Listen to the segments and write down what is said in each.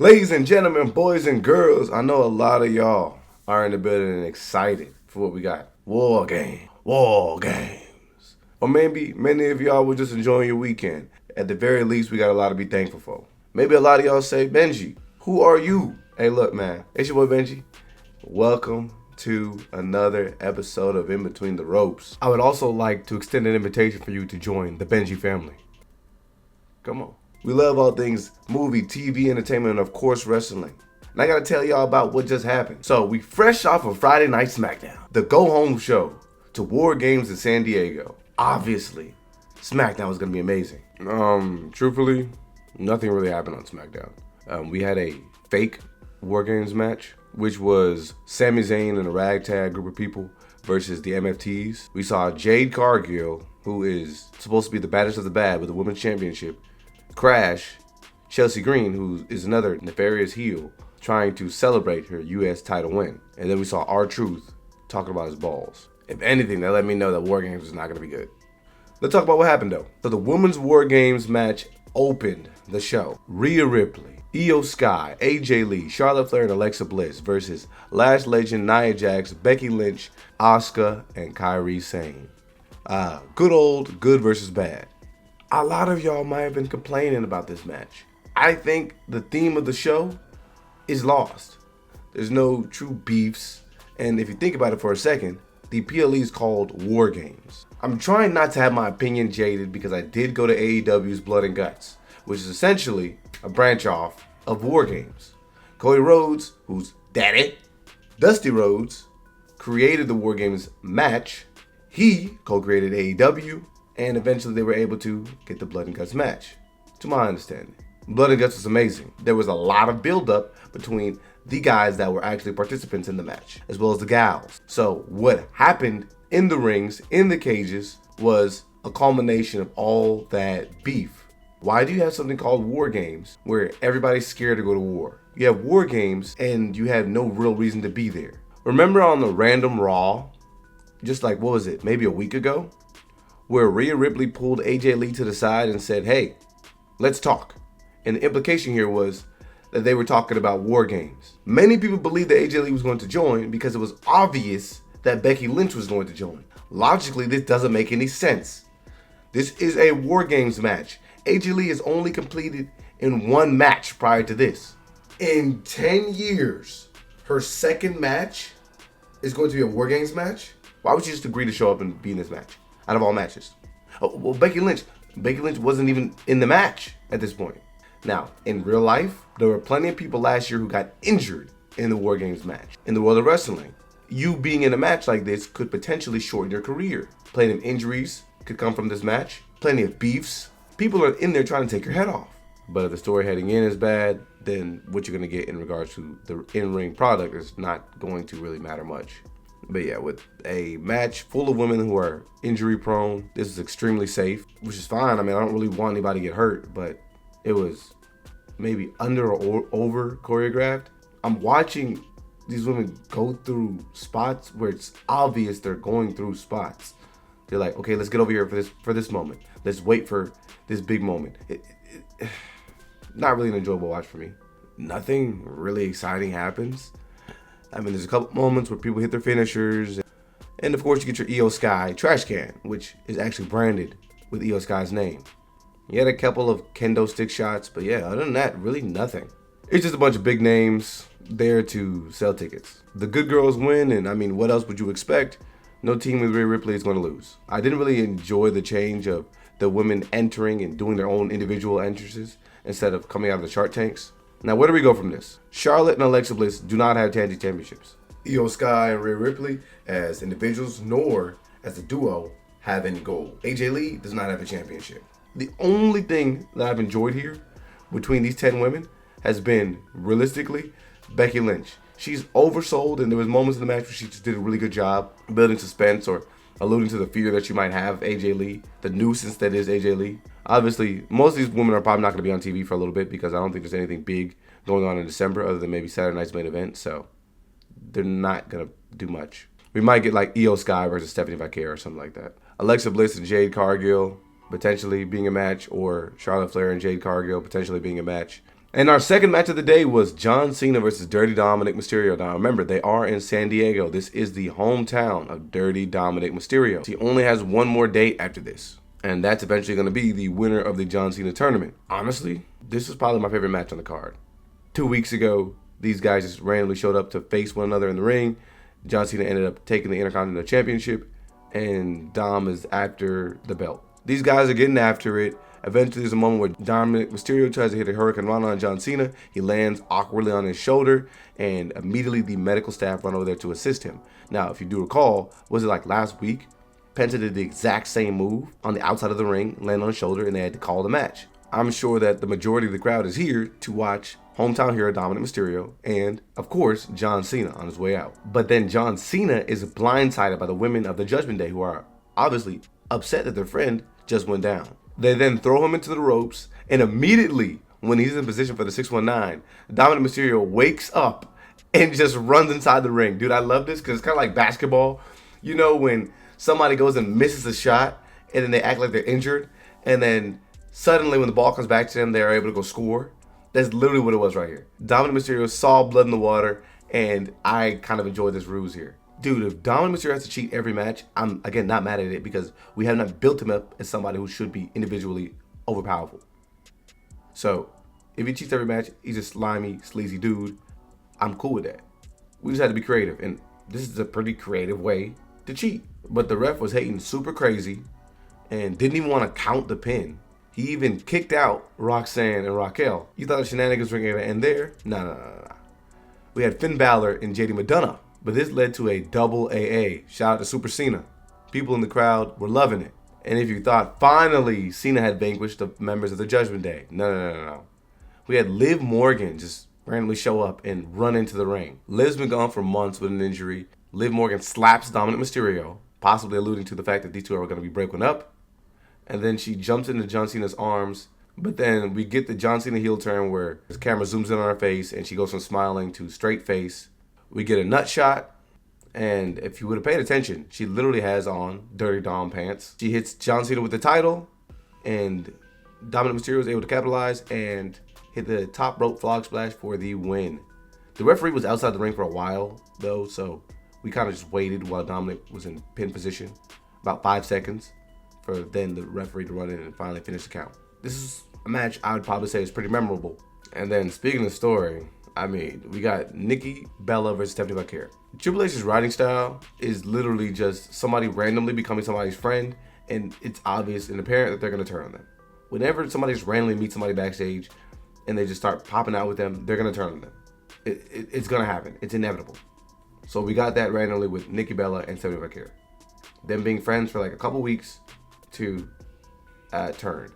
Ladies and gentlemen, boys and girls, I know a lot of y'all are in the building and excited for what we got. War games. Or maybe many of y'all were just enjoying your weekend. At the very least, we got a lot to be thankful for. Maybe a lot of y'all say, Benji, who are you? Hey, look, man, it's your boy Benji. Welcome to another episode of In Between the Ropes. I would also like to extend an invitation for you to join the Benji family. Come on. We love all things movie, TV, entertainment, and of course wrestling. And I gotta tell y'all about what just happened. So we fresh off of Friday Night SmackDown, the go-home show to War Games in San Diego. Obviously, SmackDown was gonna be amazing. Truthfully, nothing really happened on SmackDown. We had a fake War Games match, which was Sami Zayn and a ragtag group of people versus the MFTs. We saw Jade Cargill, who is supposed to be the baddest of the bad with the Women's Championship, crash Chelsea Green, who is another nefarious heel, trying to celebrate her U.S. title win. And then we saw R-Truth talking about his balls. If anything, that let me know that War Games was not going to be good. Let's talk about what happened, though. So the Women's War Games match opened the show. Rhea Ripley, Io Sky, AJ Lee, Charlotte Flair, and Alexa Bliss versus Lash Legend, Nia Jax, Becky Lynch, Asuka, and Kairi Sane. Good versus bad. A lot of y'all might have been complaining about this match. I think the theme of the show is lost. There's no true beefs. And if you think about it for a second, the PLE is called War Games. I'm trying not to have my opinion jaded because I did go to AEW's Blood and Guts, which is essentially a branch off of War Games. Cody Rhodes, who's daddy, Dusty Rhodes, created the War Games match. He co-created AEW. And eventually they were able to get the Blood and Guts match, to my understanding. Blood and Guts was amazing. There was a lot of build-up between the guys that were actually participants in the match, as well as the gals. So what happened in the rings, in the cages, was a culmination of all that beef. Why do you have something called War Games where everybody's scared to go to war? You have War Games and you have no real reason to be there. Remember on the random Raw, just like, what was it, maybe a week ago? Where Rhea Ripley pulled AJ Lee to the side and said, hey, let's talk. And the implication here was that they were talking about War Games. Many people believed that AJ Lee was going to join because it was obvious that Becky Lynch was going to join. Logically, this doesn't make any sense. This is a War Games match. AJ Lee has only completed in one match prior to this. In 10 years, her second match is going to be a War Games match? Why would you just agree to show up and be in this match? Out of all matches. Oh, well, Becky Lynch wasn't even in the match at this point. Now, in real life, there were plenty of people last year who got injured in the War Games match. In the world of wrestling, you being in a match like this could potentially shorten your career. Plenty of injuries could come from this match. Plenty of beefs. People are in there trying to take your head off. But if the story heading in is bad, then what you're going to get in regards to the in-ring product is not going to really matter much. But yeah, with a match full of women who are injury prone, this is extremely safe, which is fine. I mean, I don't really want anybody to get hurt, but it was maybe under or over choreographed. I'm watching these women go through spots where it's obvious they're going through spots. They're like, okay, let's get over here for this moment. Let's wait for this big moment. Not really an enjoyable watch for me. Nothing really exciting happens. I mean, there's a couple moments where people hit their finishers. And of course, you get your Io Sky trash can, which is actually branded with Io Sky's name. You had a couple of kendo stick shots, but yeah, other than that, really nothing. It's just a bunch of big names there to sell tickets. The good girls win, and I mean, what else would you expect? No team with Rhea Ripley is going to lose. I didn't really enjoy the change of the women entering and doing their own individual entrances instead of coming out of the Shark Tanks. Now, where do we go from this? Charlotte and Alexa Bliss do not have tag team championships. Io Sky and Rhea Ripley, as individuals nor as a duo, have any gold. AJ Lee does not have a championship. The only thing that I've enjoyed here between these 10 women has been, realistically, Becky Lynch. She's oversold, and there was moments in the match where she just did a really good job building suspense or alluding to the fear that you might have of AJ Lee, the nuisance that is AJ Lee. Obviously, most of these women are probably not going to be on TV for a little bit because I don't think there's anything big going on in December other than maybe Saturday night's main event, so they're not going to do much. We might get like Io Sky versus Stephanie VAQUER or something like that. Alexa Bliss and Jade Cargill potentially being a match, or Charlotte Flair and Jade Cargill potentially being a match. And our second match of the day was John Cena versus Dirty Dominik Mysterio. Now remember, they are in San Diego. This is the hometown of Dirty Dominik Mysterio. He only has one more date after this, and that's eventually going to be the winner of the John Cena tournament. Honestly, this is probably my favorite match on the card. 2 weeks ago, these guys just randomly showed up to face one another in the ring. John Cena ended up taking the Intercontinental Championship, and Dom is after the belt. These guys are getting after it. Eventually, there's a moment where Dominik Mysterio tries to hit a Hurricane Rana on John Cena. He lands awkwardly on his shoulder, and immediately the medical staff run over there to assist him. Now, if you do recall, was it like last week? Penta did the exact same move on the outside of the ring, land on his shoulder, and they had to call the match. I'm sure that the majority of the crowd is here to watch hometown hero Dominik Mysterio and, of course, John Cena on his way out. But then John Cena is blindsided by the women of the Judgment Day, who are obviously upset that their friend just went down. They then throw him into the ropes, and immediately, when he's in position for the 619, Dominik Mysterio wakes up and just runs inside the ring. Dude, I love this because it's kind of like basketball. You know when somebody goes and misses a shot, and then they act like they're injured, and then suddenly when the ball comes back to them, they're able to go score? That's literally what it was right here. Dominik Mysterio saw blood in the water, and I kind of enjoyed this ruse here. Dude, if Dominik Mysterio has to cheat every match, I'm, again, not mad at it because we have not built him up as somebody who should be individually overpowerful. So, if he cheats every match, he's a slimy, sleazy dude. I'm cool with that. We just had to be creative, and this is a pretty creative way to cheat. But the ref was hating super crazy and didn't even want to count the pin. He even kicked out Roxanne and Raquel. You thought the shenanigans were going to end there? No. We had Finn Balor and JD McDonough. But this led to a double AA. Shout out to Super Cena. People in the crowd were loving it. And if you thought finally Cena had vanquished the members of the Judgment Day, no. We had Liv Morgan just randomly show up and run into the ring. Liv's been gone for months with an injury. Liv Morgan slaps Dominik Mysterio, possibly alluding to the fact that these two are going to be breaking up. And then she jumps into John Cena's arms. But then we get the John Cena heel turn where his camera zooms in on her face and she goes from smiling to straight face. We get a nut shot, and if you would have paid attention, she literally has on Dirty Dom pants. She hits John Cena with the title, and Dominik Mysterio is able to capitalize and hit the top rope frog splash for the win. The referee was outside the ring for a while, though, so we kind of just waited while Dominik was in pin position, about 5 seconds, for then the referee to run in and finally finish the count. This is a match I would probably say is pretty memorable. And then, speaking of story, I mean, we got Nikki Bella versus Stephanie VAQUER. Triple H's writing style is literally just somebody randomly becoming somebody's friend, and it's obvious and apparent that they're going to turn on them. Whenever somebody just randomly meets somebody backstage and they just start popping out with them, they're going to turn on them. It's going to happen. It's inevitable. So we got that randomly with Nikki Bella and Stephanie VAQUER. Them being friends for like a couple weeks to turn.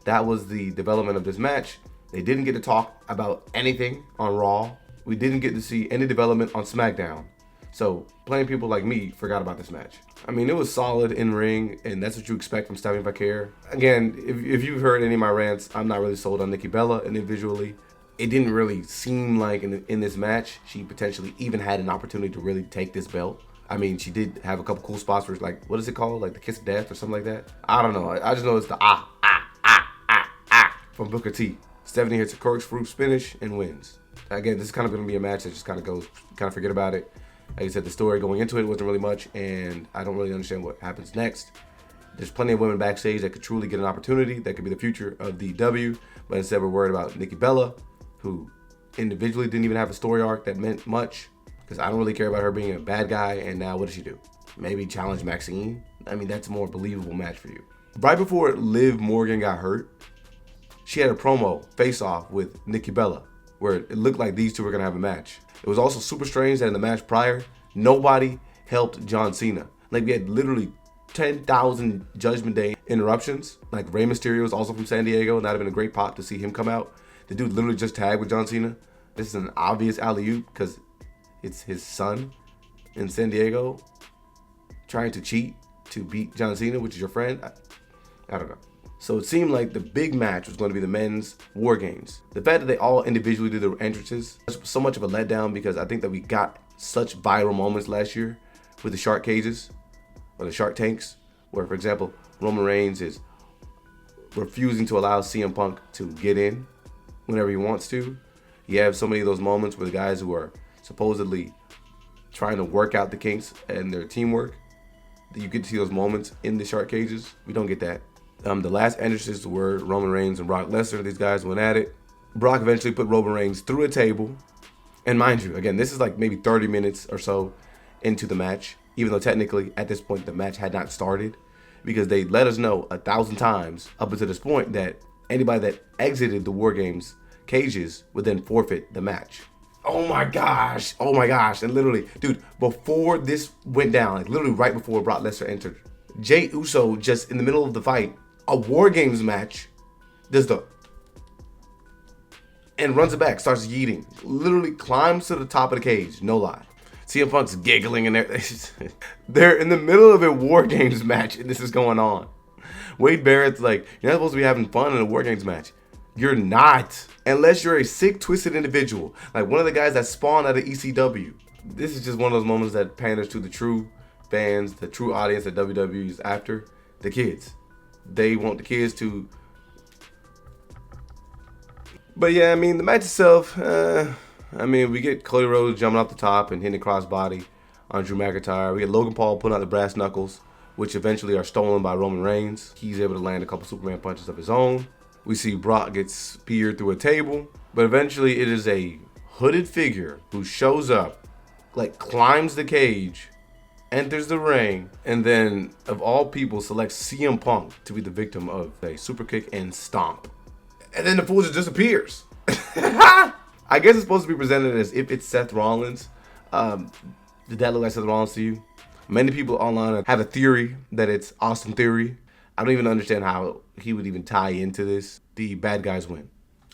That was the development of this match. They didn't get to talk about anything on Raw. We didn't get to see any development on SmackDown. So plenty of people like me forgot about this match. I mean, it was solid in ring, and that's what you expect from Stephanie VAQUER. Again, if you've heard any of my rants, I'm not really sold on Nikki Bella individually. It didn't really seem like in this match she potentially even had an opportunity to really take this belt. I mean, she did have a couple cool spots where it's like, what is it called? Like the Kiss of Death or something like that? I don't know. I just know it's the from Booker T. Stephanie hits a corkscrew finish and wins. Again, this is kind of going to be a match that just kind of goes, kind of forget about it. Like I said, the story going into it wasn't really much, and I don't really understand what happens next. There's plenty of women backstage that could truly get an opportunity. That could be the future of the W, but instead we're worried about Nikki Bella, who individually didn't even have a story arc that meant much, because I don't really care about her being a bad guy, and now what does she do? Maybe challenge Maxine? I mean, that's a more believable match for you. Right before Liv Morgan got hurt, she had a promo face-off with Nikki Bella, where it looked like these two were going to have a match. It was also super strange that in the match prior, nobody helped John Cena. Like, we had literally 10,000 Judgment Day interruptions. Like, Rey Mysterio is also from San Diego, and that would have been a great pop to see him come out. The dude literally just tagged with John Cena. This is an obvious alley-oop because it's his son in San Diego trying to cheat to beat John Cena, which is your friend. I don't know. So it seemed like the big match was going to be the men's War Games. The fact that they all individually did their entrances was so much of a letdown because I think that we got such viral moments last year with the shark cages or the shark tanks, where, for example, Roman Reigns is refusing to allow CM Punk to get in whenever he wants to. You have so many of those moments where the guys who are supposedly trying to work out the kinks and their teamwork, you get to see those moments in the shark cages. We don't get that. The last entrances were Roman Reigns and Brock Lesnar. These guys went at it. Brock eventually put Roman Reigns through a table. And mind you, again, this is like maybe 30 minutes or so into the match, even though technically at this point the match had not started, because they let us know 1,000 times up until this point that anybody that exited the War Games cages would then forfeit the match. Oh my gosh. And literally, dude, before this went down, like literally right before Brock Lesnar entered, Jey Uso just in the middle of the fight, a War Games match, does the and runs it back, starts yeeting, literally climbs to the top of the cage, no lie. CM Punk's giggling and they're in the middle of a War Games match and this is going on. Wade Barrett's like, you're not supposed to be having fun in a War Games match. You're not, unless you're a sick, twisted individual, like one of the guys that spawned out of ECW. This is just one of those moments that panders to the true fans, the true audience that WWE is after, the kids. They want the kids to. But yeah, I mean, the match itself, I mean, we get Cody Rhodes jumping off the top and hitting a crossbody on Drew McIntyre. We get Logan Paul putting out the brass knuckles, which eventually are stolen by Roman Reigns. He's able to land a couple Superman punches of his own. We see Brock get speared through a table, but eventually it is a hooded figure who shows up, like climbs the cage, enters the ring, and then of all people selects CM Punk to be the victim of a super kick and stomp. And then the fool just disappears. I guess it's supposed to be presented as if it's Seth Rollins. Did that look like Seth Rollins to you? Many people online have a theory that it's Austin Theory. I don't even understand how he would even tie into this. The bad guys win.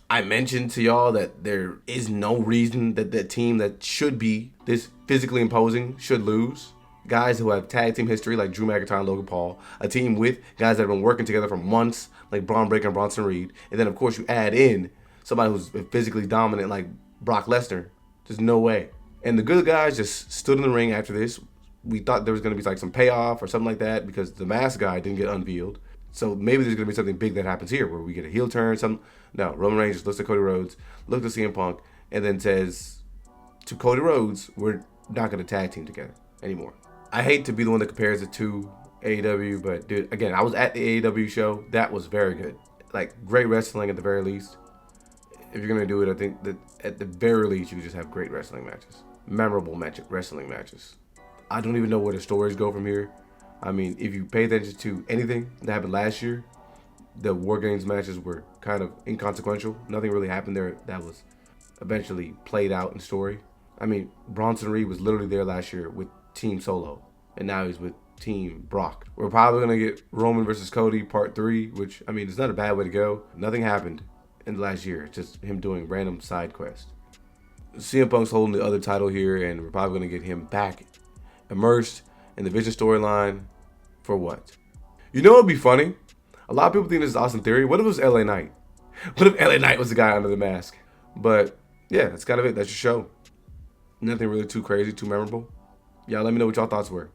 I mentioned to y'all that there is no reason that that team that should be this physically imposing should lose. Guys who have tag team history like Drew McIntyre and Logan Paul. A team with guys that have been working together for months like Braun Breaker and Bronson Reed. And then of course you add in somebody who's physically dominant like Brock Lesnar. There's no way. And the good guys just stood in the ring after this. We thought there was going to be like some payoff or something like that because the mask guy didn't get unveiled. So maybe there's going to be something big that happens here where we get a heel turn. No, Roman Reigns just looks at Cody Rhodes, looks at CM Punk, and then says to Cody Rhodes, we're not going to tag team together anymore. I hate to be the one that compares it to AEW, but dude, again, I was at the AEW show. That was very good. Like, great wrestling at the very least. If you're going to do it, I think that at the very least, you just have great wrestling matches. Memorable wrestling matches. I don't even know where the stories go from here. I mean, if you pay attention to anything that happened last year, the War Games matches were kind of inconsequential. Nothing really happened there that was eventually played out in story. I mean, Bronson Reed was literally there last year with Team Solo, and now he's with Team Brock. We're probably going to get Roman versus Cody Part 3, which, I mean, it's not a bad way to go. Nothing happened in the last year. It's just him doing random side quests. CM Punk's holding the other title here, and we're probably going to get him back immersed in the Vision storyline for what? You know what would be funny? A lot of people think this is Austin Theory. What if it was LA Knight? What if LA Knight was the guy under the mask? But yeah, that's kind of it. That's your show. Nothing really too crazy, too memorable. Y'all let me know what y'all thoughts were.